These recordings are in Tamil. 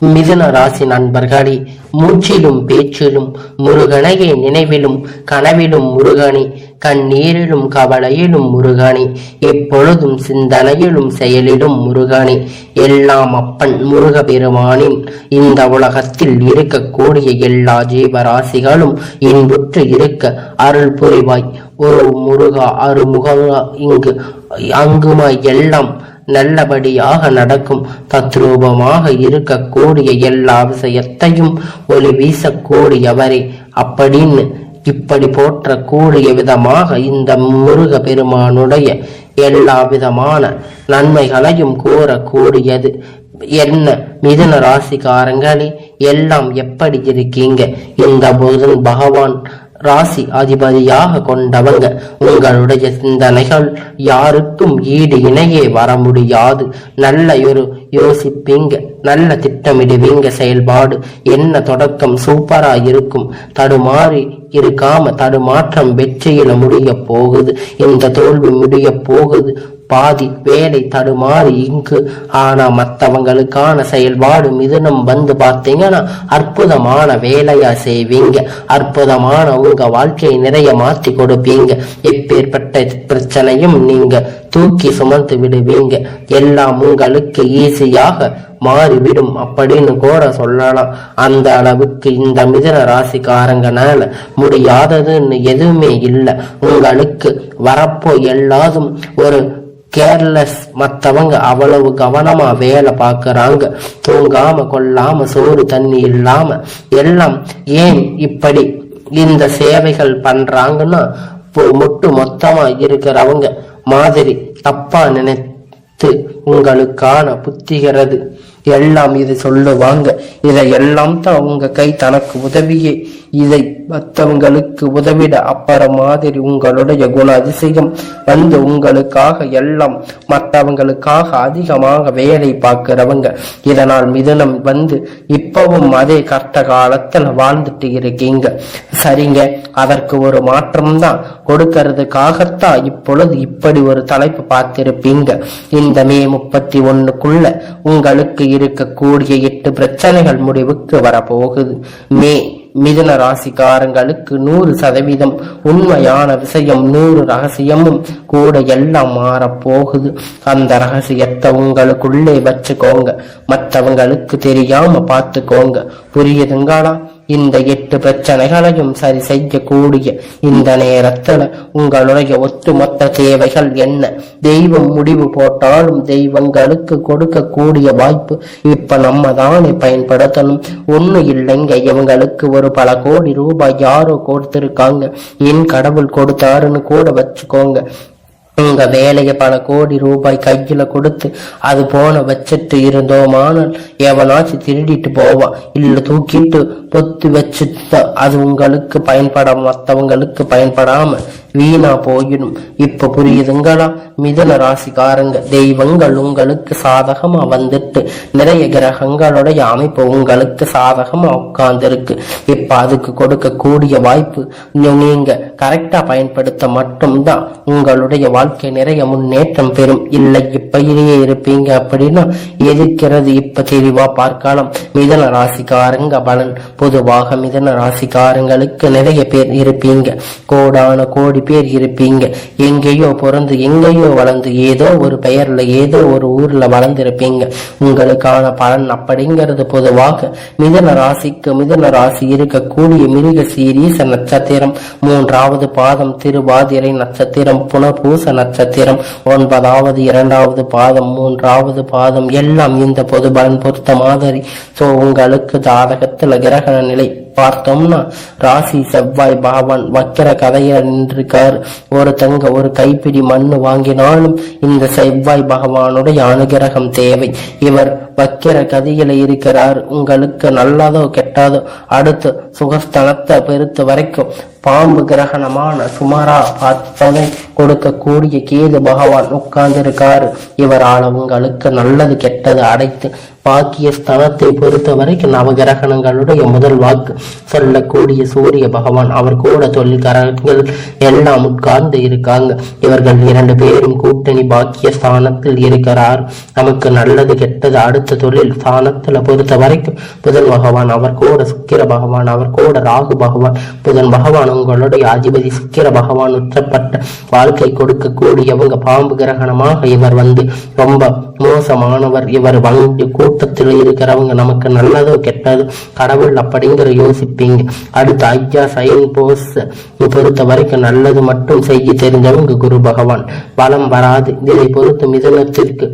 மிதுன ராசி நண்பர்களே, மூச்சிலும் பேச்சிலும் முருகனையே, நினைவிலும் கனவிலும் முருகனே, கண்ணீரிலும் கவலையிலும் முருகனே, எப்பொழுதும் சிந்தனையிலும் செயலிலும் முருகனே, எல்லாம் அப்பன் முருக பெருமானின் இந்த உலகத்தில் இருக்கக்கூடிய எல்லா ஜீவராசிகளும் இன்புற்று இருக்க அருள் புரிவாய். ஒரு முருகா அருமுகா, இங்கு அங்குமாய் எல்லாம் நல்லபடியாக நடக்கும். தத்ரூபமாக இருக்கக்கூடிய எல்லா விஷயத்தையும் ஒளி வீசக்கூடியவரே அப்படின்னு இப்படி போற்றக்கூடிய விதமாக இந்த முருக பெருமானுடைய எல்லா விதமான நன்மைகளையும் கூறக்கூடியது. என்ன மிதுன ராசிக்காரங்களே, எல்லாம் எப்படி இருக்கீங்க? இந்த புதன் பகவான் ராசி அதிபதியாக கொண்டவங்க. உங்களுடைய சிந்தனைகள் யாருக்கும் ஈடு இணையே வர முடியாது. நல்ல ஒரு யோசிப்பீங்க, நல்ல திட்டமிடுவீங்க. செயல்பாடு என்ன தொடக்கம் சூப்பரா இருக்கும். தடுமாறி இருக்காம தடுமாற்றம் வெற்றியில முடிய போகுது. இந்த தோல்வி முடிய போகுது. பாதி வேலை தடுமாறி இங்கு. ஆனா மற்றவங்களுக்கான செயல்பாடு மிதுனம் வந்து பார்த்தீங்கன்னா அற்புதமான வேலையா செய்வீங்க. அற்புதமான உங்க வாழ்க்கையை நிறைய மாத்தி கொடுப்பீங்க. எப்பேற்பட்ட பிரச்சனையும் நீங்க தூக்கி சுமந்து விடுவீங்க. எல்லாம் உங்களுக்கு ஈஸியாக மாறிவிடும் அப்படின்னு கூட சொல்லலாம். அந்த அளவுக்கு இந்த மிதுன ராசிக்காரங்கனால முடியாததுன்னு எதுவுமே இல்லை. உங்களுக்கு வரப்போ எல்லாதும் ஒரு கேர்லெஸ். மற்றவங்க அவ்வளவு கவனமா வேலை பார்க்கறாங்க. தூங்காம கொள்ளாம சோறு தண்ணி இல்லாம எல்லாம் ஏன் இப்படி இந்த சேவைகள் பண்றாங்கன்னா மொத்தமா இருக்கிறவங்க மாதிரி தப்பா நினைத்து உங்களுக்கான புத்திகிறது எல்லாம் இது சொல்லுவாங்க. இதை எல்லாம் தான் உங்க கை தனக்கு உதவியே. இதை மற்றவங்களுக்கு உதவிட அப்புறம் மாதிரி உங்களுடைய குண அதிசயம் வந்து உங்களுக்காக எல்லாம் மற்றவங்களுக்காக அதிகமாக வேலை பார்க்கிறவங்க. இதனால் மிதுனம் வந்து இப்பவும் அதே கஷ்ட காலத்துல வாழ்ந்துட்டு இருக்கீங்க. சரிங்க, அதற்கு ஒரு மாற்றம் தான் கொடுக்கறதுக்காகத்தான் இப்பொழுது இப்படி ஒரு தலைப்பு பார்த்திருப்பீங்க. இந்த மே 31க்குள்ள உங்களுக்கு இருக்கக்கூடிய 8 பிரச்சனைகள் முடிவுக்கு வரப்போகுது. மிதுன ராசிக்காரங்களுக்கு 100% உண்மையான விஷயம், 100 ரகசியமும் கூட எல்லாம் மாறப்போகுது. அந்த ரகசியத்தை உங்களுக்குள்ளே வச்சுக்கோங்க. மற்றவங்களுக்கு தெரியாம பார்த்துக்கோங்க. புரியுதுங்களா? இந்த 8 பிரச்சனைகளையும் சரி செய்யக்கூடிய இந்த நேரத்துல உங்களுடைய ஒட்டுமொத்த தேவைகள் என்ன? தெய்வம் முடிவு போட்டாலும் தெய்வங்களுக்கு கொடுக்கக்கூடிய வாய்ப்பு இப்ப நம்ம தானே பயன்படுத்தணும். ஒண்ணு இல்லைங்க, இவங்களுக்கு ஒரு பல கோடி ரூபாய் யாரோ கொடுத்திருக்காங்க. என் கடவுள் கொடுத்தாருன்னு கூட வச்சுக்கோங்க. உங்க வேலையை பல கோடி ரூபாய் கையில கொடுத்து அது போன வச்சுட்டு இருந்தோமானால் எவனாச்சும் திருடிட்டு போவான். இல்ல தூக்கிட்டு பொத்து வச்சுட்டு அது உங்களுக்கு பயன்பட மற்றவங்களுக்கு பயன்படாம வீணா போயிடும். இப்ப புரியுதுங்களா? மிதுன ராசிக்காரங்க, தெய்வங்கள் உங்களுக்கு சாதகமா வந்துட்டு நிறைய கிரகங்களுடைய அமைப்பு உங்களுக்கு சாதகமா உட்கார்ந்துருக்கு. இப்ப அதுக்கு கொடுக்கக்கூடிய வாய்ப்பு நீங்க கரெக்டா பயன்படுத்த மட்டும்தான் உங்களுடைய வாழ்க்கை நிறைய முன்னேற்றம் பெறும். இல்லை இப்படியே இருப்பீங்க அப்படின்னா எதிர்க்கிறது இப்ப தெளிவா பார்க்கலாம். மிதுன ராசிக்காரங்க பலன். பொதுவாக மிதுன ராசிக்காரங்களுக்கு நிறைய பேர் இருப்பீங்க. கோடான கோடி பேர் இருப்பீங்க. எங்கேயோ பிறந்து எங்கேயோ வளர்ந்து ஏதோ ஒரு பெயர்ல ஏதோ ஒரு ஊர்ல வளர்ந்திருப்பீங்க. உங்களுக்கான பலன் அப்படிங்கிறது பொதுவாக மிதுன ராசிக்கு மிதுன ராசி இருக்கக்கூடிய மிருக சீரீச நட்சத்திரம், 3வது பாதம் திருவாதிரை நட்சத்திரம், புனர்பூச நட்சத்திரம், 9வது 2வது பாதம், 3வது பாதம் எல்லாம் இந்த பொது பலன் பொறுத்த மாதிரி. சோ உங்களுக்கு ஜாதகத்துல கிரகண நிலை பார்த்தோம்னா ராசி செவ்வாய் பகவான் வக்கிர கதையில நின்றிருக்காரு. ஒரு கைப்பிடி மண்ணு வாங்கினாலும் இந்த செவ்வாய் பகவானுடைய அனுகிரகம் தேவை. இவர் வக்கிர கதையில இருக்கிறார். உங்களுக்கு நல்லதோ கெட்டாதோ அடுத்து சுகஸ்தலத்தை பெருத்த வரைக்கும் பாம்பு கிரகணமான சுமாரா பார்த்ததை கொடுக்கக்கூடிய கேது பகவான் உட்கார்ந்திருக்காரு. இவரால் உங்களுக்கு நல்லது கெட்டது அடைத்து பாக்கிய ஸ்தலத்தை பொறுத்த வரைக்கும் நவகிரகணங்களுடைய முதல் வாக்கு சொல்லக்கூடிய சூரிய பகவான், அவர் கூட தொழில்காரர்கள் எல்லாம் உட்கார்ந்து இருக்காங்க. இவர்கள் 2 பேரும் கூட்டணி பாக்கிய ஸ்தானத்தில் இருக்கிறார். நமக்கு நல்லது கெட்டது அடுத்த தொழில் ஸ்தானத்துல பொறுத்த வரைக்கும் புதன் பகவான் அவர் கூட சுக்கிர பகவான் அவர் கூட ராகு பகவான் புதன் பகவான் உங்களுடைய அதிபதி சுக்கிர பகவான் உச்சப்பட்ட வாழ்க்கை கொடுக்கக்கூடியவங்க. பாம்பு கிரகணமாக இவர் ரொம்ப மோசமானவர். இவர் கூட்டத்தில் இருக்கிறவங்க நமக்கு நல்லதோ கெட்டதோ கடவுள் அப்படிங்கிற யோசிப்பீங்க. அடுத்து ஐயா சைன் போஸ் பொறுத்த வரைக்கும் நல்லது மட்டும் செய்ய தெரிஞ்சவங்க குரு பகவான். பலம் வராது. இதை பொறுத்து மிதுனத்திற்கு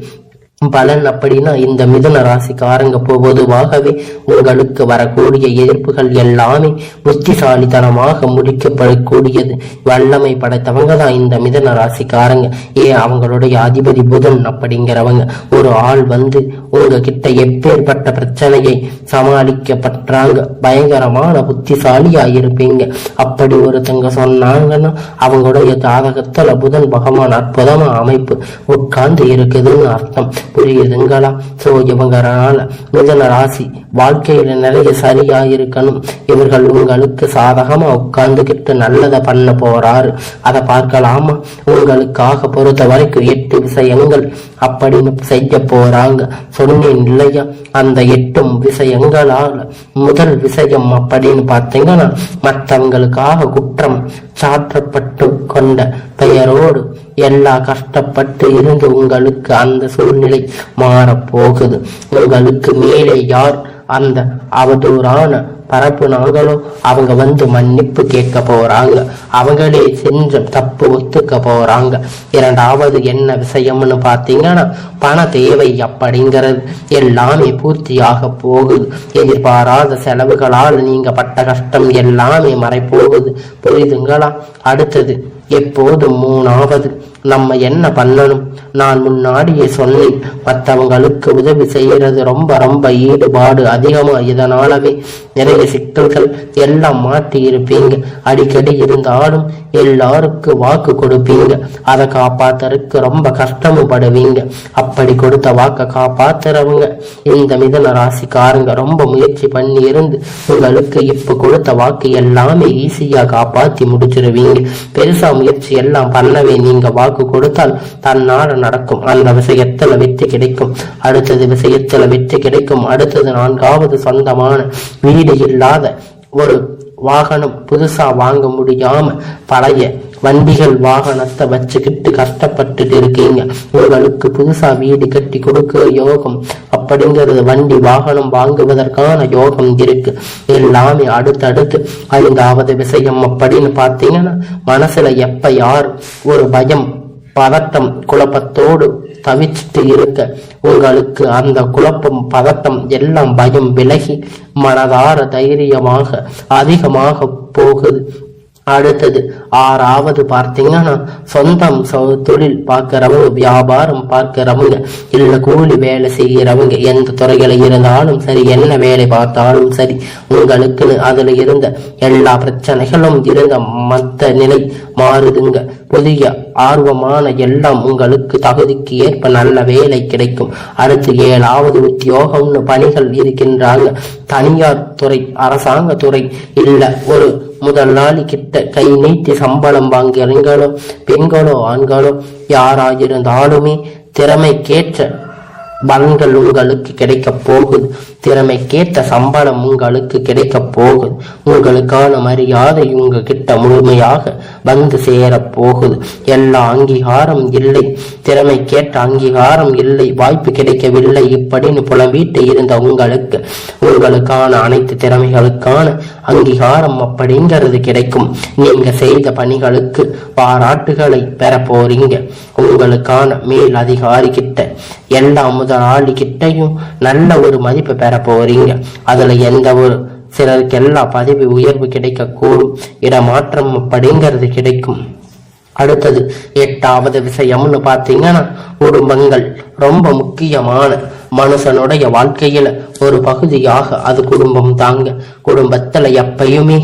பலன் அப்படின்னா இந்த மிதுன ராசிக்காரங்க பொதுவாகவே உங்களுக்கு வரக்கூடிய எதிர்ப்புகள் எல்லாமே புத்திசாலித்தனமாக முடிக்கப்படக்கூடியது. வல்லமை படைத்தவங்க தான் இந்த மிதுன ராசிக்காரங்க. அவங்களுடைய அதிபதி புதன் அப்படிங்கிறவங்க. ஒரு ஆள் உங்ககிட்ட எப்பேற்பட்ட பிரச்சனையை சமாளிக்கப்பட்டாங்க பயங்கரமான புத்திசாலியா இருப்பீங்க. அப்படி ஒருத்தங்க சொன்னாங்கன்னா அவங்களுடைய ஜாதகத்துல புதன் பகவான் அற்புதமா அமைப்பு உட்கார்ந்து இருக்குதுன்னு அர்த்தம். புரியுதுங்களா? சோ இவங்களால மிதுன ராசி வாழ்க்கையில நிறைய சரியா இருக்கணும். இவர்கள் உங்களுக்கு சாதகமா உட்கார்ந்துகிட்டு நல்லதை பண்ண போறாரு. அதை பார்க்கலாமா? உங்களுக்காக பொறுத்த வரைக்கும் 8 விஷயங்கள் அப்படின்னு செய்ய போறாங்க. சொன்னேன் இல்லையா? அந்த 8 விஷயங்களால முதல் விஷயம் அப்படின்னு பார்த்தீங்கன்னா மற்றவங்களுக்காக குற்றம் சாற்றப்பட்டு கொண்ட பெயரோடு எல்லா கஷ்டப்பட்டு இருந்து உங்களுக்கு அந்த சூழ்நிலை மாறப்போகுது. உங்களுக்கு மேலே யார் அந்த அவதூறான பரப்புனாங்களோ அவங்க மன்னிப்பு கேட்க போறாங்க. அவங்களே செஞ்ச தப்பு ஒத்துக்க போறாங்க. இரண்டாவது என்ன விஷயம்னு பார்த்தீங்கன்னா பண தேவை அப்படிங்கிறது எல்லாமே பூர்த்தியாக போகுது. எதிர்பாராத செலவுகளால் நீங்க பட்ட கஷ்டம் எல்லாமே மறைப்போகுது. புரியுதுங்களா? அடுத்தது எப்போது மூணாவது நம்ம என்ன பண்ணணும்? நான் முன்னாடியே சொன்னேன், மற்றவங்களுக்கு உதவி செய்யறது ரொம்ப ஈடுபாடு அதிகமா. இதனாலவே நிறைய சிக்கல்கள் எல்லாம் மாற்றி இருப்பீங்க. அடிக்கடி இருந்தாலும் எல்லாருக்கும் வாக்கு கொடுப்பீங்க. அதை காப்பாத்துறதுக்கு ரொம்ப கஷ்டமும் படுவீங்க. அப்படி கொடுத்த வாக்க காப்பாத்துறவங்க இந்த மிதுன ராசிக்காரங்க ரொம்ப முயற்சி பண்ணி இருந்து உங்களுக்கு இப்ப கொடுத்த வாக்கு எல்லாமே ஈஸியா காப்பாத்தி முடிச்சிருவீங்க. பெருசா முயற்சி எல்லாம் பண்ணவே நீங்க வாக்கு கொடுத்தால் தன்னால நடக்கும். அந்த விஷயத்துல வெற்றி கிடைக்கும். அடுத்தது விஷயத்துல வெற்றி கிடைக்கும். அடுத்தது 4வது சொந்தமான வீடு இல்லாத ஒரு வாகனம் புதுசா வாங்க முடியாம பழைய வண்டிகள் வாகனத்தை வச்சுக்கிட்டு கஷ்டப்பட்டு இருக்கீங்க. உங்களுக்கு புதுசா வீடு கட்டி கொடுக்க யோகம் அப்படிங்கிறது வண்டி வாகனம் வாங்குவதற்கான யோகம் இருக்கு. எல்லாமே அடுத்தடுத்து 5வது விஷயம் அப்படின்னு பார்த்தீங்கன்னா மனசுல எப்ப யார் ஒரு பயம் பதட்டம் குழப்பத்தோடு தவிச்சிட்டு இருக்க உங்களுக்கு அந்த குழப்பம் பதட்டம் எல்லாம் பயம் விலகி மனதார தைரியமாக அதிகமாக போகுது. அடுத்தது 6வது பார்த்தீங்கன்னா சொந்தம் தொழில் பார்க்கிறவங்க, வியாபாரம் பார்க்கிறவங்க, இல்ல கூலி வேலை செய்கிறவங்க, எந்த துறைகளை இருந்தாலும் சரி, என்ன வேலை பார்த்தாலும் சரி, உங்களுக்குன்னு அதுல இருந்த எல்லா பிரச்சனைகளும் இருந்த மத்த நிலை மாறுதுங்க. புதிய ஆர்வமான எல்லாம் உங்களுக்கு தகுதிக்கு ஏற்ப நல்ல வேலை கிடைக்கும். அடுத்து 7வது உத்தியோகம்னு பணிகள் இருக்கின்றாங்க. தனியார் துறை, அரசாங்க துறை, இல்ல ஒரு முதலாளி கிட்ட கை நீட்டி சம்பளம் வாங்குறீங்களோ பெண்களோ ஆண்களோ யாராயிருந்தாலுமே திறமைக்கேற்ற பலன்கள் உங்களுக்கு கிடைக்க போகுது. திறமைக்கேற்ற சம்பளம் உங்களுக்கு கிடைக்க போகுது. உங்களுக்கான மரியாதை உங்ககிட்ட முழுமையாக சேர போகுது. எல்லா அங்கீகாரம் இல்லை, திறமைக்கேற்ற அங்கீகாரம் இல்லை, வாய்ப்பு கிடைக்கவில்லை இப்படின்னு புலம்பிட்டு இருந்த உங்களுக்கான அனைத்து திறமைகளுக்கான அங்கீகாரம் அப்படிங்கிறது கிடைக்கும். நீங்க செய்த பணிகளுக்கு பாராட்டுகளை பெற போறீங்க. உங்களுக்கான மேல் அதிகாரி கிட்ட எல்லா முதலாளி கிட்டையும் நல்ல ஒரு மதிப்பு பெற போறீங்க. அதுல எந்த ஒரு சிலருக்கு எல்லா பதவி உயர்வு கிடைக்கக்கூடும். இடமாற்றம் அப்படிங்கிறது கிடைக்கும். அடுத்தது 8வது விஷயம்னு பார்த்தீங்கன்னா குடும்பங்கள் ரொம்ப முக்கியமான மனுஷனுடைய வாழ்க்கையில ஒரு பகுதியாக அது குடும்பம் தாங்க. குடும்பத்துல எப்பயுமே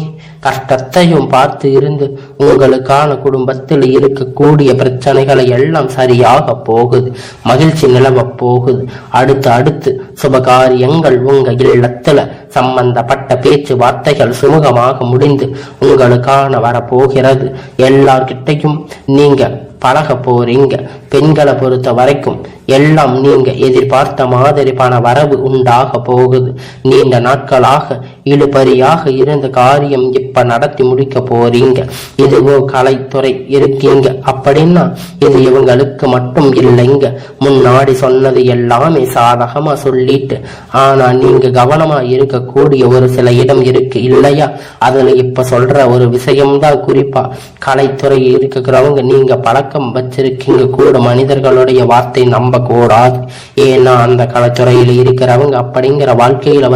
கஷ்டத்தையும் பார்த்து இருந்து உங்களுக்கான குடும்பத்தில் இருக்கக்கூடிய பிரச்சனைகளை எல்லாம் சரியாக போகுது. மகிழ்ச்சி நிலவ போகுது. அடுத்து சுபகாரியங்கள் உங்க இல்லத்துல சம்பந்தப்பட்ட பேச்சுவார்த்தைகள் சுமூகமாக முடிந்து உங்களுக்கான வரப்போகிறது. எல்லார்கிட்டையும் நீங்க பழக போறீங்க. பெண்களை பொறுத்த வரைக்கும் எல்லாம் நீங்க எதிர்பார்த்த மாதிரி பண வரவு உண்டாக போகுது. நீண்ட நாட்களாக இழுபறியாக இருந்த காரியம் இப்ப நடத்தி முடிக்க போறீங்க. இதுவோ கலைத்துறை இருக்கீங்க அப்படின்னா இது இவங்களுக்கு மட்டும் இல்லைங்க. முன்னாடி சொன்னது எல்லாமே சாதகமா சொல்லிட்டு, ஆனா நீங்க கவனமா இருக்கக்கூடிய ஒரு சில இடம் இருக்கு இல்லையா? அதுல இப்ப சொல்ற ஒரு விஷயம்தான் குறிப்பா கலைத்துறை இருக்கிறவங்க நீங்க பழக்கம் வச்சிருக்கீங்க கூட மனிதர்களுடைய வார்த்தை நம்ப கூடாது. ஏன்னா அந்த கலைத்துறையில இருக்கிறவங்க அப்படிங்கிற வாழ்க்கையில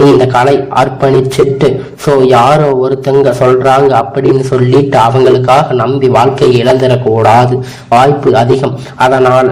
இந்த கலை அர்ப்பணிச்சுட்டு யாரோ ஒருத்தங்க சொல்றாங்க அப்படின்னு சொல்லிட்டு அவங்களுக்காக நம்பி வாழ்க்கையை இழந்துடக்கூடாது, வாய்ப்பு அதிகம். அதனால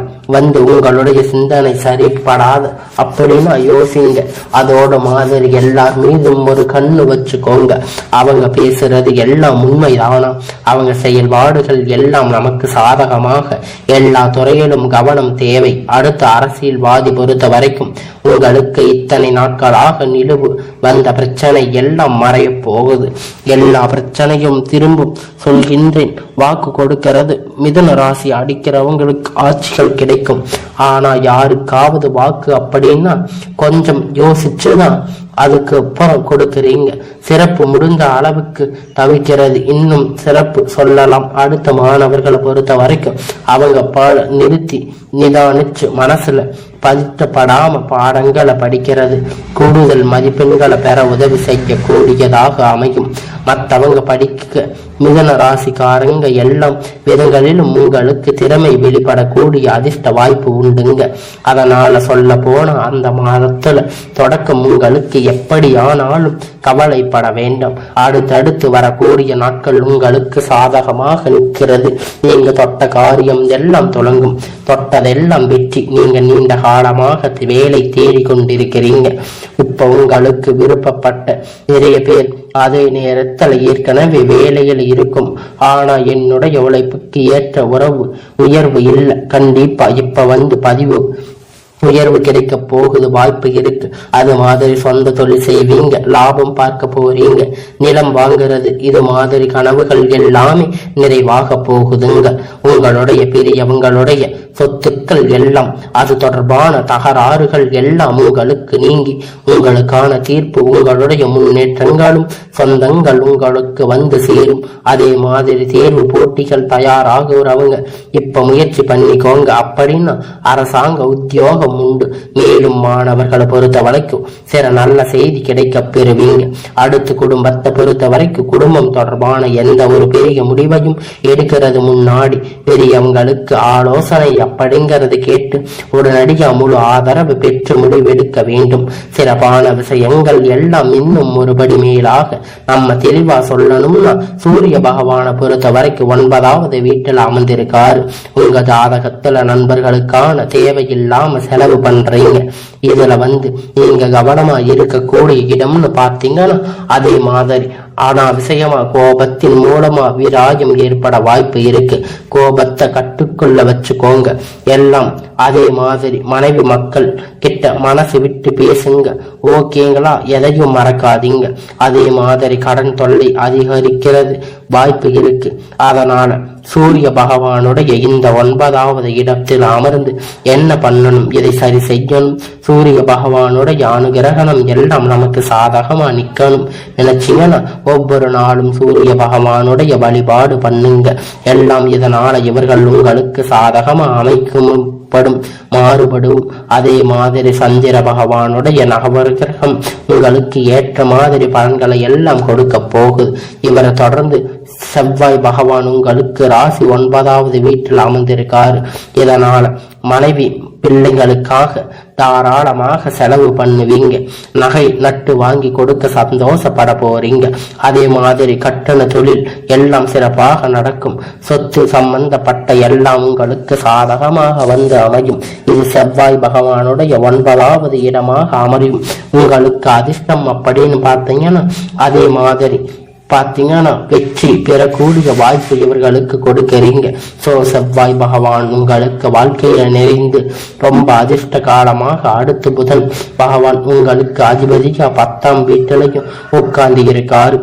உங்களுடைய சிந்தனை சரிப்படாத அப்படின்னா யோசிங்க. அதோட மாதிரி எல்லார் மீதும் ஒரு கண்ணு வச்சுக்கோங்க. அவங்க பேசுறது எல்லாம் உண்மைதானா? அவங்க செயல்பாடுகள் எல்லாம் நமக்கு சாதகமாக? எல்லா துறையிலும் கவனம் தேவை. அடுத்த அரசியல்வாதி பொறுத்த வரைக்கும் உங்களுக்கு இத்தனை நாட்களாக நிலுவு வந்த பிரச்சனை எல்லாம் மறைய போகுது. எல்லா பிரச்சனையும் திரும்பும் சொல்கின்றேன். வாக்கு கொடுக்கிறது மிதுன ராசி அடிக்கிறவங்களுக்கு ஆட்சிகள் கிடைக்கும். ஆனா யாருக்காவது வாக்கு அப்படின்னா கொஞ்சம் யோசிச்சுதான் அதுக்கு அப்புறம் கொடுக்கிறீங்க. சிறப்பு முடிந்த அளவுக்கு தவிக்கிறது. இன்னும் சிறப்பு சொல்லலாம். அடுத்த மாணவர்களை பொறுத்த வரைக்கும் அவங்க நிறுத்தி நிதானிச்சு மனசுல பதித்தப்படாம பாடங்களை படிக்கிறது கூடுதல் மதிப்பெண்களை பெற உதவி செய்யக்கூடியதாக அமையும். மற்றவங்க படிக்க மிதுன ராசிக்காரங்க எல்லாம் விதங்களிலும் உங்களுக்கு திறமை வெளிப்படக்கூடிய அதிர்ஷ்ட வாய்ப்பு உண்டுங்க. அதனால சொல்ல போன அந்த மாதத்துல தொடக்கம் உங்களுக்கு எப்படி ஆனாலும் கவலைப்பட வேண்டாம். அடுத்தடுத்து வரக்கூடிய நாட்கள் உங்களுக்கு சாதகமாக நிற்கிறது. நீங்க தொட்ட காரியம் எல்லாம் தொடங்கும். தொட்டதெல்லாம் வெற்றி. நீங்க நீண்ட காலமாக வேலை தேடி கொண்டிருக்கிறீங்க. இப்ப உங்களுக்கு விருப்பப்பட்ட நிறைய பேர் அதே நேரத்தில் ஏற்கனவே வேலையில் இருக்கும். ஆனா என்னுடைய உழைப்புக்கு ஏற்ற உயர்வு இல்லை. கண்டிப்பா இப்ப பதிவு உயர்வு கிடைக்க போகுது, வாய்ப்பு இருக்கு. அது மாதிரி சொந்த தொழில் செய்வீங்க, லாபம் பார்க்க போறீங்க, நிலம் வாங்குறது, இது மாதிரி கனவுகள் எல்லாமே நிறைவாக போகுதுங்க. உங்களுடைய பெரியவங்களுடைய சொத்துக்கள் எல்லாம் அது தொடர்பான தகராறுகள் எல்லாம் உங்களுக்கு நீங்கி உங்களுக்கான தீர்ப்பு, உங்களுடைய முன்னேற்றங்களும் சொந்தங்கள் உங்களுக்கு சேரும். அதே மாதிரி தேர்வு போட்டிகள் தயாராகிறவங்க இப்ப முயற்சி பண்ணிக்கோங்க. அப்படின்னா அரசாங்க உத்தியோகம் உண்டு. மேலும் மாணவர்களை பொறுத்த வரைக்கும் சில நல்ல செய்தி கிடைக்க பெறுவீங்க. அடுத்து குடும்பத்தை பொறுத்த வரைக்கும் குடும்பம் தொடர்பான எந்த ஒரு பெரிய முடிவையும் எடுக்கிறது முன்னாடி பெரியவங்களுக்கு ஆலோசனை அப்படிங்கிறது கேட்டு உடனடியாக முழு ஆதரவு பெற்று முடிவெடுக்க வேண்டும். சிறப்பான விஷயங்கள் எல்லாம் இன்னும் ஒருபடி மேலாக நம்ம தெளிவா சொல்லணும்னா சூரிய பகவான பொறுத்த வரைக்கும் 9வது வீட்டில் அமர்ந்திருக்காரு. உங்க ஜாதகத்துல நண்பர்களுக்கான தேவையில்லாம செலவு பண்றீங்க. இதுல நீங்க கவனமா இருக்கக்கூடிய இடம்னு பார்த்தீங்கன்னா அதே மாதிரி ஆனா விஷயமா கோபத்தின் மூலமா விராயம் ஏற்பட வாய்ப்பு இருக்கு. கோபத்தை கட்டுக்குள்ள வச்சுக்கோங்க. எல்லாம் அதே மாதிரி மனைவி மக்கள் கிட்ட மனசு விட்டு பேசுங்க, ஓகேங்களா? எதையும் மறக்காதீங்க. அதே மாதிரி கடன் தொல்லை அதிகரிக்கிறது வாய்ப்பு இருக்கு. அதனால சூரிய பகவானுடைய இந்த 9வது இடத்தில் அமர்ந்து என்ன பண்ணணும், இதை சரி செய்யணும். சூரிய பகவானுடைய அனுகிரகணம் எல்லாம் நமக்கு சாதகமா நிக்கணும் நினைச்சீங்கன்னா ஒவ்வொரு நாளும் சூரிய பகவானுடைய வழிபாடு பண்ணுங்க. எல்லாம் இதனால இவர்கள் உங்களுக்கு சாதகமா மாறுபடும். அதே மாதிரி சந்திர பகவானுடைய நவகிரகம் உங்களுக்கு ஏற்ற மாதிரி பலன்களை எல்லாம் கொடுக்க போகுது. இவரை தொடர்ந்து செவ்வாய் பகவான் உங்களுக்கு ராசி 9வது வீட்டில் அமர்ந்திருக்காரு. இதனால மனைவி பிள்ளைங்களுக்காக தாராளமாக செலவு பண்ணுவீங்க. நகை நட்டு வாங்கி கொடுக்க சந்தோஷப்பட போறீங்க. அதே மாதிரி கட்டண தொழில் எல்லாம் சிறப்பாக நடக்கும். சொத்து சம்பந்தப்பட்ட எல்லாம் உங்களுக்கு சாதகமாக அமையும். இது செவ்வாய் பகவானுடைய 9வது இடமாக அமையும். உங்களுக்கு அதிர்ஷ்டம் அப்படின்னு பார்த்தீங்கன்னா அதே மாதிரி பார்த்தீங்கன்னா வெற்றி பெறக்கூடிய வாய்ப்பு இவர்களுக்கு கொடுக்கிறீங்க. செவ்வாய் பகவான் உங்களுக்கு வாழ்க்கையில நிறைந்து ரொம்ப அதிர்ஷ்ட காலமாக அடுத்து புதன் பகவான் உங்களுக்கு அதிபதியா 10ஆம் வீட்டிலையும் உட்கார்ந்து இருக்காரு.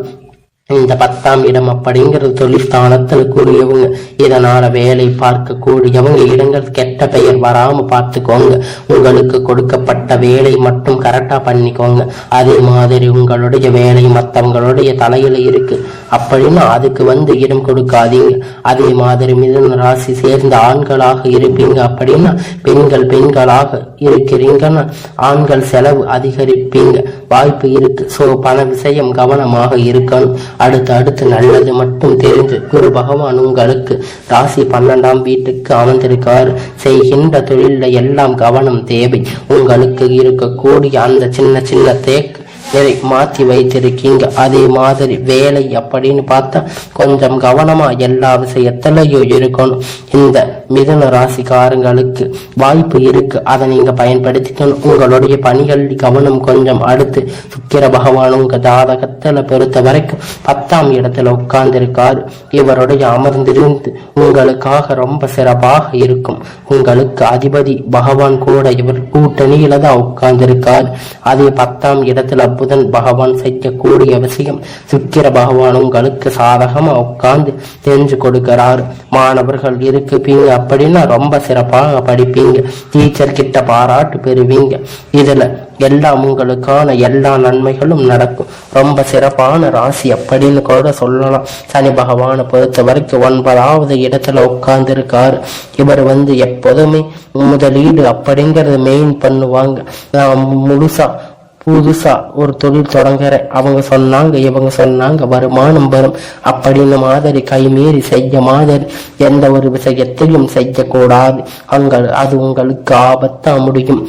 இந்த 10ஆம் இடம் அப்படிங்கிறது தொழில் ஸ்தானத்துல கூடியவங்க, இதனால வேலை பார்க்க கூடியவங்க இடங்கள் கெட்ட பெயர் வராம பார்த்துக்கோங்க. உங்களுக்கு கொடுக்கப்பட்ட வேலை மட்டும் கரெக்டா பண்ணிக்கோங்க. அதே மாதிரி உங்களுடைய வேலை மற்றவங்களுடைய தலையில இருக்கு அப்படின்னா அதுக்கு இடம் கொடுக்காதீங்க. அதே மாதிரி மிதுன ராசி சேர்ந்த ஆண்களாக இருப்பீங்க அப்படின்னா பெண்களாக இருக்கிறீங்கன்னா ஆண்கள் செலவு அதிகரிப்பீங்க வாய்ப்பு இருக்கு. சோ பண விஷயம் கவனமாக இருக்கணும். அடுத்து நல்லது மட்டும் தெரிஞ்சு குரு பகவான் உங்களுக்கு ராசி 12ஆம் வீட்டுக்கு அமர்ந்திருக்காரு. செய்கின்ற தொழில எல்லாம் கவனம் தேவை. உங்களுக்கு இருக்கக்கூடிய அந்த சின்ன தேக்கு மாற்றி வைத்திருக்கீங்க. அதே மாதிரி வேலை அப்படின்னு பார்த்தா கொஞ்சம் கவனமா எல்லா விஷயத்திலையும் இருக்கணும். இந்த மிதுன ராசிக்காரங்களுக்கு வாய்ப்பு இருக்கு, அதை நீங்க பயன்படுத்திக்கணும். உங்களுடைய பணிகள் கவனம் கொஞ்சம். அடுத்து சுக்கிர பகவான் உங்க ஜாதகத்துல பொறுத்த வரைக்கும் 10ஆம் இடத்துல உட்கார்ந்திருக்காரு. இவருடைய அமர்ந்திருந்து உங்களுக்காக ரொம்ப சிறப்பாக இருக்கும். உங்களுக்கு அதிபதி பகவான் கூட இவர் கூட்டணியில தான் உட்கார்ந்திருக்காரு. அதே 10ஆம் இடத்துல புதன் பகவான் செய்யக்கூடிய விஷயம் சுக்கிர பகவான் உங்களுக்கு சாதகமா உட்கார்ந்து தெரிஞ்சு கொடுக்கிறாரு. மாணவர்கள் இருக்குப்பீங்க அப்படின்னா ரொம்ப சிறப்பாக படிப்பீங்க. டீச்சர் கிட்ட பாராட்டு பெறுவீங்க. இதுல எல்லாம் உங்களுக்கான எல்லா நன்மைகளும் நடக்கும். ரொம்ப சிறப்பான ராசி அப்படின்னு கூட சொல்லலாம். சனி பகவானை பொறுத்த வரைக்கும் 9ஆவது இடத்துல உட்கார்ந்து இருக்காரு. இவர் எப்போதுமே முதலீடு அப்படிங்கறது மெயின் பண்ணுவாங்க. புதுசா ஒரு தொழில் தொடங்குறேன், அவங்க சொன்னாங்க இவங்க சொன்னாங்க வருமானம் வரும் அப்படின்னு மாதிரி கைமீறி செய்ய மாதிரி எந்த ஒரு விஷயத்தையும் செய்யக்கூடாது. அது உங்களுக்கு ஆபத்தா முடியும்.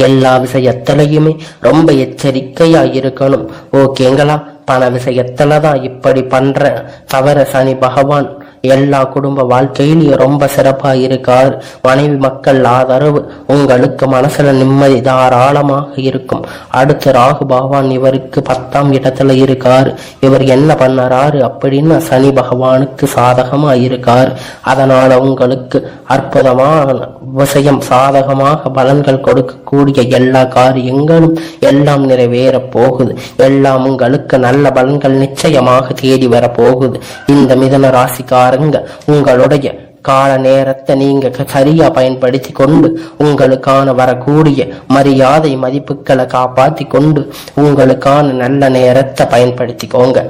எல்லா விஷயத்திலையுமே ரொம்ப எச்சரிக்கையா இருக்கணும். ஓகேங்களா? பண விஷயத்துலதான் இப்படி பண்ற தவிர சனி பகவான் எல்லா குடும்ப வாழ்க்கையிலும் ரொம்ப சிறப்பா இருக்கார். மனைவி மக்கள் ஆதரவு உங்களுக்கு மனசுல நிம்மதி தாராளமாக இருக்கும். அடுத்து ராகு பகவான் இவருக்கு 10ஆம் இடத்துல இருக்கார். இவர் என்ன பண்ணறாரு அப்படின்னா சனி பகவானுக்கு சாதகமா இருக்கார். அதனால உங்களுக்கு அற்புதமான விஷயம், சாதகமாக பலன்கள் கொடுக்கக்கூடிய எல்லா காரியங்களும் எல்லாம் நிறைவேற போகுது. எல்லாம் உங்களுக்கு நல்ல பலன்கள் நிச்சயமாக தேடி வர போகுது. இந்த மிதுன ராசிக்காரங்க உங்களுடைய கால நேரத்தை நீங்க சரியா பயன்படுத்தி கொண்டு உங்களுக்கான வரக்கூடிய மரியாதை மதிப்புகளை காப்பாற்றி கொண்டு உங்களுக்கான நல்ல நேரத்தை பயன்படுத்திக்கோங்க.